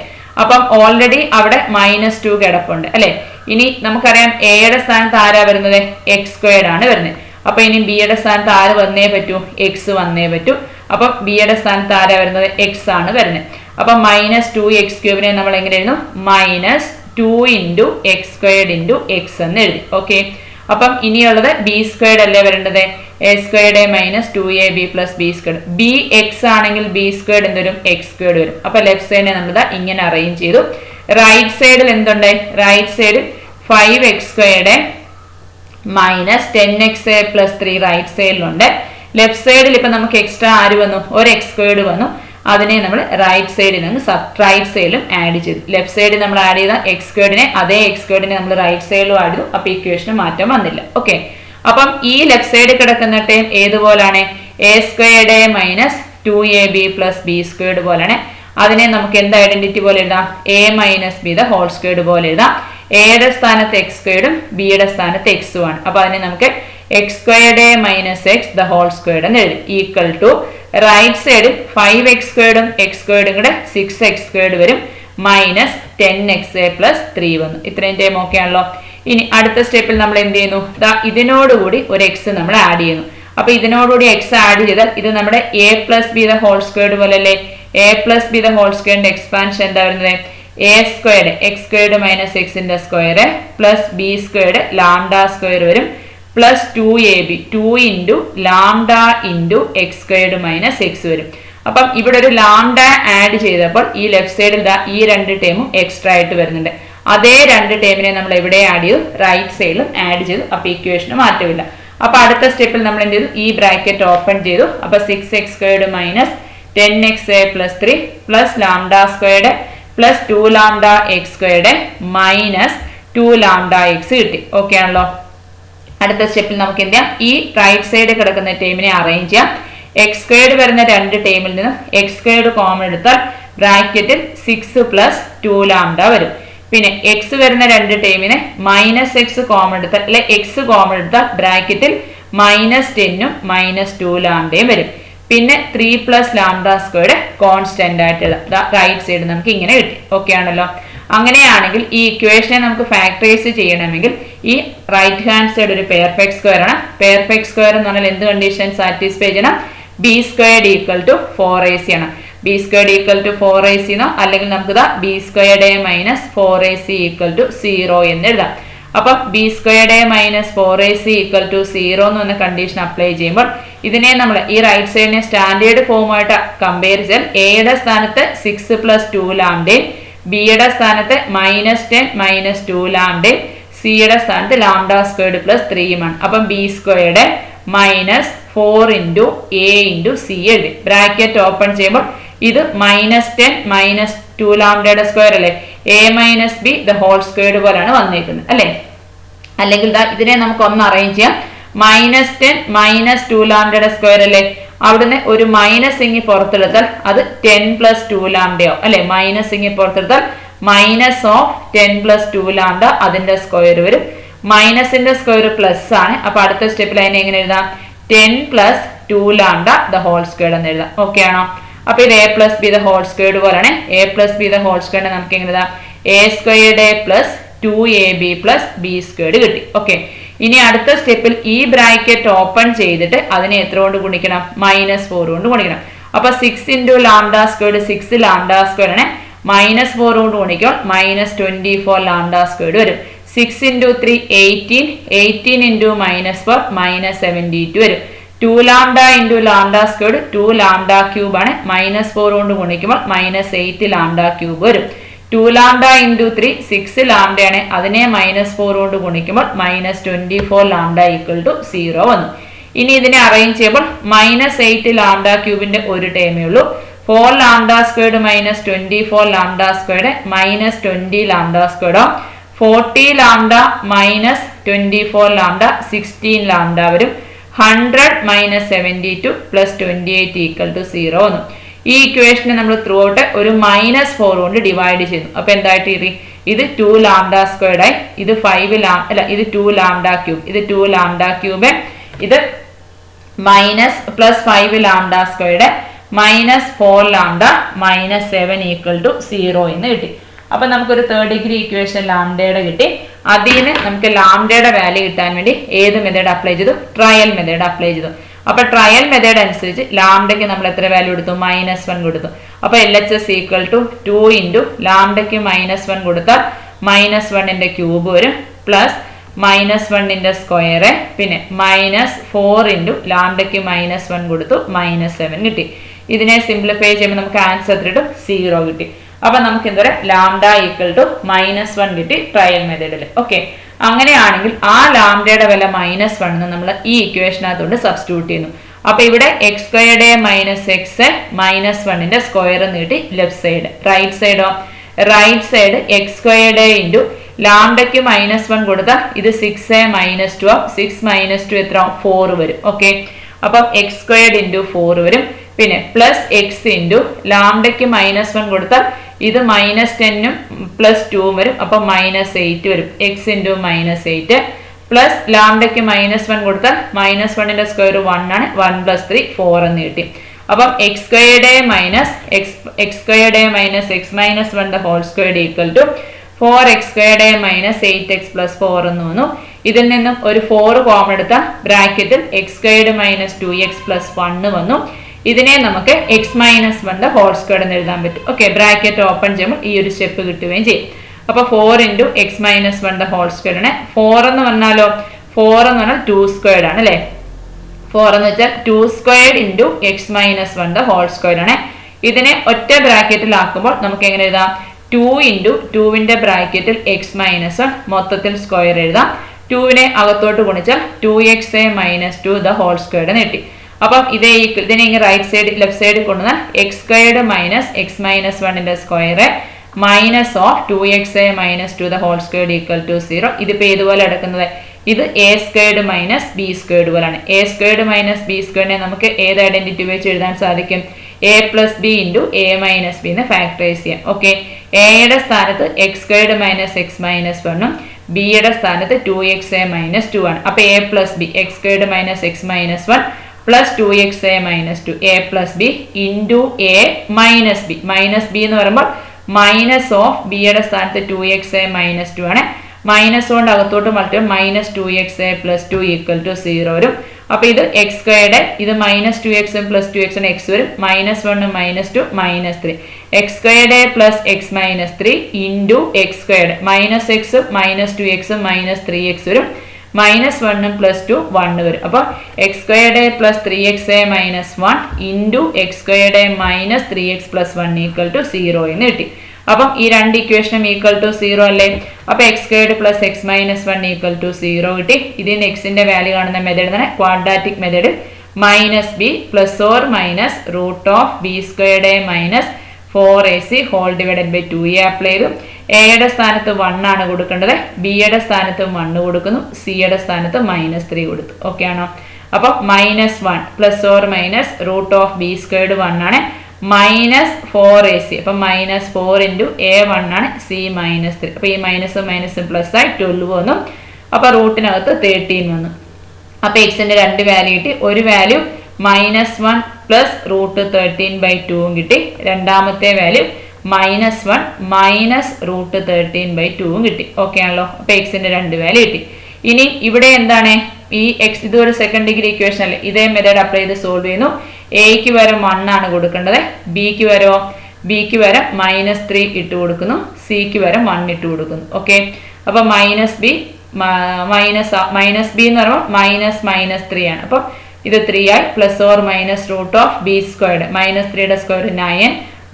അപ്പം ഓൾറെഡി അവിടെ -2 കിടപ്പുണ്ട് അല്ലെ. ഇനി നമുക്കറിയാം എയുടെ സ്ഥാനത്ത് ആരാ വരുന്നത്? x² ആണ് വരുന്നത്. അപ്പൊ ഇനി ബിയുടെ സ്ഥാനത്ത് ആര് വന്നേ പറ്റൂ? എക്സ് വന്നേ പറ്റൂ. അപ്പം ബിയുടെ സ്ഥാനത്ത് ആരാ വരുന്നത്? എക്സ് ആണ് വരുന്നത്. അപ്പൊ -2x³ നമ്മൾ എങ്ങനെ എഴുതുന്നു? -2 × x² × x എന്ന് എഴുതി. ഓക്കെ. അപ്പം ഇനിയുള്ളത് b² അല്ലേ വരേണ്ടത്? a² minus 2ab plus b². B X ആണെങ്കിൽ b² എന്തുവരും? x² വരും. അപ്പൊ ലെഫ്റ്റ് സൈഡിനെ നമ്മൾ ഇങ്ങനെ അറേഞ്ച് ചെയ്തു. റൈറ്റ് സൈഡിൽ എന്തുണ്ട്? റൈറ്റ് സൈഡിൽ 5x² minus 10xa plus 3 right സൈഡിലുണ്ട്. ലെഫ്റ്റ് സൈഡിൽ ഇപ്പൊ നമുക്ക് എക്സ്ട്രാ ആര് വന്നു? ഒരു x² വന്നു. അതിനെ നമ്മൾ റൈറ്റ് സൈഡിൽ നിന്ന് റൈറ്റ് സൈഡിലും ആഡ് ചെയ്തു. ലെഫ്റ്റ് സൈഡിൽ നമ്മൾ ആഡ് ചെയ്ത x²നെ അതേ x² നമ്മൾ റൈറ്റ് സൈഡിലും ആഡ് ചെയ്തു. അപ്പൊ ഇക്വേഷന് മാറ്റം വന്നില്ല. ഓക്കെ. അപ്പം ഈ ലെഫ്റ്റ് സൈഡിൽ കിടക്കുന്ന term ഏതുപോലാണ്? a² minus 2ab plus b² പോലെയാണ്. അതിനെ നമുക്ക് എന്ത് ഐഡന്റിറ്റി പോലെ എഴുതാം? a minus b the whole squared പോലെ എഴുതാം. എയുടെ സ്ഥാനത്ത് x²ഉം ബിയുടെ സ്ഥാനത്ത് x ഉം ആണ്. അപ്പൊ അതിനെ നമുക്ക് x² minus x the whole squared എന്ന് എഴുതി. ഈക്വൽ ടു റൈറ്റ് സൈഡിൽ 5x² x² കൂടെ 6x² വരും. മൈനസ് 10xa പ്ലസ് 3 വന്നു. ഇത്രയും ടൈം ഓക്കെ ആണല്ലോ. ഇനി അടുത്ത സ്റ്റെപ്പിൽ നമ്മൾ എന്ത് ചെയ്യുന്നു? ഇതിനോടുകൂടി ഒരു എക്സ് നമ്മൾ ആഡ് ചെയ്യുന്നു. അപ്പൊ ഇതിനോടുകൂടി എക്സ് ആഡ് ചെയ്താൽ ഇത് നമ്മുടെ a plus b the whole squared പോലെ അല്ലേ. a plus b the whole സ്ക്വയറിന്റെ എക്സ്പാൻഷൻ എന്താ വരുന്നത്? a² x² മൈനസ് എക്സിന്റെ സ്ക്വയർ പ്ലസ് b² ലാംഡ² വരും plus 2ab 2 × lambda × x² minus X വരും. അപ്പം ഇവിടെ ഒരു ലാംഡ ആഡ് ചെയ്തപ്പോൾ ഈ ലെഫ്റ്റ് സൈഡിൽ ഈ 2 ടേമും എക്സ്ട്രാ ആയിട്ട് വരുന്നുണ്ട്. അതേ 2 ടേമിനെ നമ്മൾ എവിടെ ആഡ് ചെയ്തു? റൈറ്റ് സൈഡിലും ആഡ് ചെയ്തു. അപ്പൊ ഇക്വേഷന് മാറ്റമില്ല. അപ്പൊ അടുത്ത സ്റ്റെപ്പിൽ നമ്മൾ എന്ത് ചെയ്തു? ഈ ബ്രാക്കറ്റ് ഓപ്പൺ ചെയ്തു. അപ്പൊ 6x² minus 10xa plus 3 plus lambda plus 2 lambda x² minus 2 lambda x കിട്ടി. ഓക്കെ ആണല്ലോ. അടുത്ത സ്റ്റെപ്പിൽ നമുക്ക് എന്ത് ചെയ്യാം? ഈ റൈറ്റ് സൈഡ് കിടക്കുന്ന ടേമിനെ അറേഞ്ച് ചെയ്യാം. x² വരുന്ന 2 ടേമിൽ നിന്നും x² കോമൺ എടുത്താൽ ബ്രാക്കറ്റിൽ 6 പ്ലസ് 2 ലാംഡ വരും. പിന്നെ എക്സ് വരുന്ന 2 ടേമിനെ മൈനസ് എക്സ് കോമൺ എടുത്താൽ അല്ലെ എക്സ് കോമൺ എടുത്താൽ ബ്രാക്കറ്റിൽ -10ഉം -2 ലാംഡയും വരും. പിന്നെ 3 പ്ലസ് ലാംഡ² കോൺസ്റ്റന്റ് ആയിട്ട് എഴുതാം. റൈറ്റ് സൈഡ് നമുക്ക് ഇങ്ങനെ കിട്ടി. ഓക്കെ ആണല്ലോ. അങ്ങനെയാണെങ്കിൽ ഈ ഇക്വേഷനെ നമുക്ക് ഫാക്ടറൈസ് ചെയ്യണമെങ്കിൽ ഈ റൈറ്റ് ഹാൻഡ് സൈഡ് ഒരു പെർഫെക്റ്റ് സ്ക്വയർ ആണ്. പെർഫെക്റ്റ് സ്ക്വയർ എന്ന് പറഞ്ഞാൽ എന്ത് കണ്ടീഷൻ സാറ്റിസ്ഫൈ ചെയ്യണം? b² ഈക്വൽ ടു 4ac ആണ്. b² ഈക്വൽ ടു 4ac എന്നോ അല്ലെങ്കിൽ നമുക്ക് b² minus 4ac equal to 0 എന്ന് എഴുതാം. അപ്പം b squared a minus 4ac equal to 0 എന്ന് പറഞ്ഞ കണ്ടീഷൻ അപ്ലൈ ചെയ്യുമ്പോൾ ഇതിനെ നമ്മൾ ഈ റൈറ്റ് സൈഡിനെ സ്റ്റാൻഡേർഡ് ഫോമായിട്ട് കമ്പയർ ചെയ്താൽ എയുടെ സ്ഥാനത്ത് 6 + 2 ലാംഡയും ബിയുടെ സ്ഥാനത്ത് -10 - 2 ലാംഡയും സിയുടെ സ്ഥാനത്ത് ലാംഡ സ്ക്വയർഡ് + 3 അപ്പം ബി സ്ക്വയർഡ് -4 × a × c എഴുതി. ബ്രാക്കറ്റ് ഓപ്പൺ ചെയ്യുമ്പോൾ ഇത് -10 - 2 ലാംഡയുടെ സ്ക്വയർ അല്ലേ, a - b the whole squared പോലെയാണ് വന്നിരിക്കുന്നത് അല്ലേ. അല്ലെങ്കിൽ ഇതിനെ നമുക്ക് ഒന്ന് അറേഞ്ച് ചെയ്യാം. -10 - 2 ലാംഡയുടെ സ്ക്വയർ അല്ലേ, അവിടുന്ന് ഒരു മൈനസ് ഇങ്ങി പുറത്തെടുത്താൽ അത് 10 + 2 ലാംഡയോ അല്ലെ, മൈനസ് ഇങ്ങി പുറത്തെടുത്താൽ -10 + 2 ലാംഡ അതിന്റെ സ്ക്വയർ വരും. മൈനസിന്റെ സ്ക്വയർ പ്ലസ് ആണ്. അപ്പൊ അടുത്ത സ്റ്റെപ്പിൽ അതിനെ എങ്ങനെ എഴുതാം, 10 + 2 ലാംഡ ദ ഹോൾ സ്ക്വയർഡ് എന്ന് എഴുതാം. ഓക്കെ ആണോ? അപ്പൊ ഇത് a + b the whole squared പോലെയാണ്. a + b the whole squared നമുക്ക് എങ്ങനെ എഴുതാം, a squared a + 2ab + b squared കിട്ടി. ഓക്കെ, ഇനി അടുത്ത സ്റ്റെപ്പിൽ ഈ ബ്രാക്കറ്റ് ഓപ്പൺ ചെയ്തിട്ട് അതിനെ എത്ര കൊണ്ട് ഗുണിക്കണം, -4 കൊണ്ട് ഗുണിക്കണം. അപ്പൊ 6 × ലാംഡ സ്ക്വയർഡ് 6 ലാംഡ സ്ക്വയർ ആണ്. -4 കൊണ്ട് ഗുണിക്കുമ്പോൾ -24 ലാംഡ സ്ക്വയർഡ് വരും. 6 × 3 18 18 × -4 -72 വരും. 2 lambda × lambda squared 2 lambda cube ആണ്. -4 കൊണ്ട് ഗുണിക്കുമ്പോൾ -8 ലാംഡ ക്യൂബ് വരും. 2 ലാംഡ × 3 6 ലാംഡയാണ്, അതിനെ -4 കൊണ്ട് ഗുണിക്കുമ്പോൾ -24 ലാംഡ ഈക്വൽ ടു 0 വന്നു. ഇനി ഇതിനെ അറേഞ്ച് ചെയ്യുമ്പോൾ -8 ലാംഡ ക്യൂബിന്റെ ഒരു ടേമേ ഉള്ളൂ. 4 lambda squared -24 lambda squared -20 lambda സ്ക്വയർഡോ 40 ലാംഡ -24 ലാംഡ 16 ലാംഡ വരും. 100 - 72 + 28 ഈക്വൽ ടു 0 വന്നു. ഈ ഇക്വേഷനെ നമ്മൾ ത്രൂ ഔട്ട് ഒരു -4 കൊണ്ട് ഡിവൈഡ് ചെയ്യുന്നു. അപ്പൊ എന്തായിട്ട് ഇരി, ഇത് 2 ലാംഡ സ്ക്വയർഡ് ആയി, ഇത് 5 അല്ല ഇത് 2 ലാംഡ ക്യൂബ്, ഇത് 2 ലാംഡ ക്യൂബ്, ഇത് +5 lambda squared -4 lambda -7 equal to 0 എന്ന് കിട്ടി. അപ്പൊ നമുക്കൊരു തേർഡ് ഡിഗ്രി ഇക്വേഷൻ ലാംഡയുടെ കിട്ടി. അതിന് നമുക്ക് ലാംഡയുടെ വാല്യൂ കിട്ടാൻ വേണ്ടി ഏത് മെത്തേഡ് അപ്ലൈ ചെയ്തു, ട്രയൽ മെത്തേഡ് അപ്ലൈ ചെയ്തു. അപ്പൊ ട്രയൽ മെത്തേഡ് അനുസരിച്ച് ലാംഡയ്ക്ക് നമ്മൾ എത്ര വാല്യൂ കൊടുത്തു, -1 കൊടുത്തു. അപ്പൊ LHS ഈക്വൽ ടു 2 × ലാംഡയ്ക്ക് -1 കൊടുത്താൽ -1ന്റെ ക്യൂബ് വരും പ്ലസ് -1ന്റെ സ്ക്വയർ, പിന്നെ -4 × ലാംഡയ്ക്ക് -1 കൊടുത്തു -7 കിട്ടി. ഇതിനെ സിംപ്ലിഫൈ ചെയ്യുമ്പോൾ നമുക്ക് ആൻസർ കിട്ടും 0 കിട്ടി. അപ്പൊ നമുക്ക് എന്താ പറയുക, ലാംഡ ഈക്വൽ ടു -1 കിട്ടി ട്രയൽ മെത്തേഡിൽ. ഓക്കെ, അങ്ങനെയാണെങ്കിൽ ആ ലാംഡയുടെ വില -1 നമ്മൾ ഈ ഇക്വേഷനകത്തോണ്ട് സബ്സ്റ്റിറ്റ്യൂട്ട് ചെയ്യുന്നു. അപ്പൊ ഇവിടെ x² - x -1ന്റെ സ്ക്വയർ നീട്ടി ലെഫ്റ്റ് സൈഡ്. റൈറ്റ് സൈഡോ, റൈറ്റ് സൈഡ് x² × ലാംഡയ്ക്ക് -1 കൊടുത്താൽ ഇത് 6a - 2 6 - 2 എത്ര 4 വരും. ഓക്കെ, അപ്പം x² × 4 വരും. പിന്നെ പ്ലസ് x × ലാംഡയ്ക്ക് -1 കൊടുത്താൽ ഇത് -10 + 2 വരും. അപ്പൊ -8 വരും. x × -8 പ്ലസ് ലാംഡയ്ക്ക് -1 കൊടുത്താൽ -1ന്റെ സ്ക്വയർ 1 ആണ്. 1 + 3 4 എന്ന് കിട്ടി. അപ്പം x² - x -1 the whole squared equal to 4x² - 8x + 4 എന്ന് വന്നു. ഇതിൽ നിന്നും ഒരു 4 കോമൺ എടുത്താൽ ബ്രാക്കറ്റിൽ x² - 2x + 1 വന്നു. ഇതിനെ നമുക്ക് x - 1 ദ ഹോൾ സ്ക്വയർഡ് എന്ന് എഴുതാൻ പറ്റും. ഓക്കെ, ബ്രാക്കറ്റ് ഓപ്പൺ ചെയ്യുമ്പോൾ ഈ ഒരു സ്റ്റെപ്പ് കിട്ടുകയും ചെയ്യും. അപ്പൊ 4 × x - 1 ദ ഹോൾ സ്ക്വയർഡ് ആണ്. 4 എന്ന് പറഞ്ഞാലോ, 4 എന്ന് പറഞ്ഞാൽ 2 സ്ക്വയർഡ് ആണ് അല്ലെ. 4 എന്ന് വെച്ചാൽ 2² × x - 1 ദ ഹോൾ സ്ക്വയർഡ് ആണ്. ഇതിനെ ഒറ്റ ബ്രാക്കറ്റിൽ ആക്കുമ്പോൾ നമുക്ക് എങ്ങനെ എഴുതാം, 2 × 2ന്റെ ബ്രാക്കറ്റിൽ x - 1 മൊത്തത്തിൽ സ്ക്വയർ എഴുതാം. 2നെ അകത്തോട്ട് ഗുണിച്ചാൽ 2xa - 2 ദ ഹോൾ സ്ക്വയർഡ് കിട്ടി. അപ്പം ഇതിനെ ഇങ്ങനെ റൈറ്റ് സൈഡ് ലെഫ്റ്റ് സൈഡിൽ കൊണ്ടുവന്നാൽ x² - x - 1ന്റെ square -2xa - 2 the whole squared equal to 0. ഇതിപ്പോ ഏതുപോലെ എടുക്കുന്നത്, ഇത് a² - b² പോലാണ്. a² - b² നമുക്ക് ഏത് ഐഡന്റിറ്റി വെച്ച് എഴുതാൻ സാധിക്കും, a + b × a - b എന്ന് ഫാക്ടറൈസ് ചെയ്യാം. ഓക്കെ, എയുടെ സ്ഥാനത്ത് x² - x - 1ഉം ബിയുടെ സ്ഥാനത്ത് 2xa - 2 ആണ്. അപ്പൊ a + b x² - x - 1 plus 2xa - 2 a + b × a - b b എന്ന് പറയുമ്പോൾ -ബിയുടെ സ്ഥാനത്ത് 2xa - 2 ആണ്. മൈനസ് കൊണ്ട് അകത്തോട്ട് മൾട്ടിപ്ലൈ -2xa + 2 ഈക്വൽ ടു 0 വരും. അപ്പോൾ ഇത് എക്സ് സ്ക്വയർഡ്, ഇത് minus 2x plus 2x X വരും, -1 -2 -3 X squared plus x minus 3 into x squared, minus എക്സും -2x -3x വരും, -1 പ്ലസ് 2 1 വരും. അപ്പോൾ x squared plus 3x -1 into x squared minus 3x plus 1 equal to 0 എന്ന് കിട്ടി. അപ്പം ഈ രണ്ട് ഇക്വേഷനും ഈക്വൽ ടു 0 അല്ലേ? അപ്പോൾ x squared plus x minus 1 equal to 0 കിട്ടി. ഇതിന് എക്സിന്റെ വാല്യൂ കാണുന്ന മെത്തേഡ് തന്നെ quadratic method -b plus or minus root of b squared minus 4ac whole divided by 2a apply ചെയ്തു. എയുടെ സ്ഥാനത്ത് 1 ആണ് കൊടുക്കേണ്ടത്, ബിയുടെ സ്ഥാനത്ത് 1 കൊടുക്കുന്നു, സിയുടെ സ്ഥാനത്ത് -3 കൊടുത്തു. ഓക്കെ ആണോ? അപ്പോൾ -1 plus or minus root of b squared 1 ആണ്, -4ac അപ്പം -4 ഇൻറ്റു a1 ആണ്, c -3. അപ്പോൾ ഈ മൈനസ് പ്ലസ് ആയി 12 വന്നു. അപ്പോൾ റൂട്ടിനകത്ത് 13 വന്നു. അപ്പോൾ എക്സിന്റെ രണ്ട് വാല്യൂ കിട്ടി. ഒരു വാല്യൂ -1 പ്ലസ് റൂട്ട് 13/2 കിട്ടി. രണ്ടാമത്തെ വാല്യൂ -1 മൈനസ് റൂട്ട് 13/2 കിട്ടി. ഓക്കെ ആണല്ലോ? അപ്പോൾ എക്സിന്റെ രണ്ട് വാല്യൂ കിട്ടി. ഇനി ഇവിടെ എന്താണ് ഈ എക്സ്, ഇതൊരു സെക്കൻഡ് ഡിഗ്രി ഇക്വേഷൻ അല്ലേ, ഇതേ മെത്തേഡ് അപ്ലൈ ചെയ്ത് സോൾവ് ചെയ്യുന്നു. എക്ക് വരെ 1 ആണ് കൊടുക്കേണ്ടത്, ബിക്ക് വരെ -3 ഇട്ട് കൊടുക്കുന്നു, സിക്ക് വരെ 1 ഇട്ട് കൊടുക്കുന്നു. ഓക്കെ, അപ്പൊ മൈനസ് ബി എന്ന് പറയുമ്പോൾ -3 ആണ്. അപ്പം ഇത് 3 ആയി, plus or minus root of b squared -3യുടെ square 9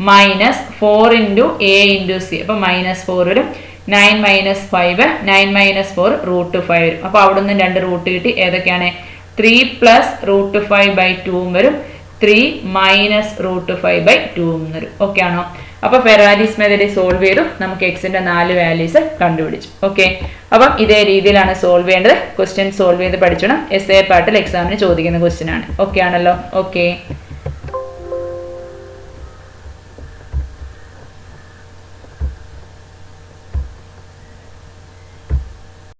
-4 into a into c, അപ്പം -4 വരും. 9 - 5 9 - 4 റൂട്ട് 5 വരും. അപ്പോൾ അവിടെ നിന്ന് രണ്ട് റൂട്ട് കിട്ടി. ഏതൊക്കെയാണ്? 3 പ്ലസ് റൂട്ട് 5/2 വരും, 3 മൈനസ് റൂട്ട് 5/2 വരും. ഓക്കെ ആണോ? അപ്പോൾ ഫെറാരീസ് മെത്തേഡ് സോൾവ് ചെയ്തു, നമുക്ക് എക്സിന്റെ 4 വാല്യൂസ് കണ്ടുപിടിച്ചു. ഓക്കെ, അപ്പം ഇതേ രീതിയിലാണ് സോൾവ് ചെയ്യേണ്ടത്. ക്വസ്റ്റ്യൻ സോൾവ് ചെയ്ത് പഠിച്ചോണം. എസ്എ പാർട്ടിൽ എക്സാമിന് ചോദിക്കുന്ന ക്വസ്റ്റ്യൻ ആണ്. ഓക്കെ ആണല്ലോ? ഓക്കെ.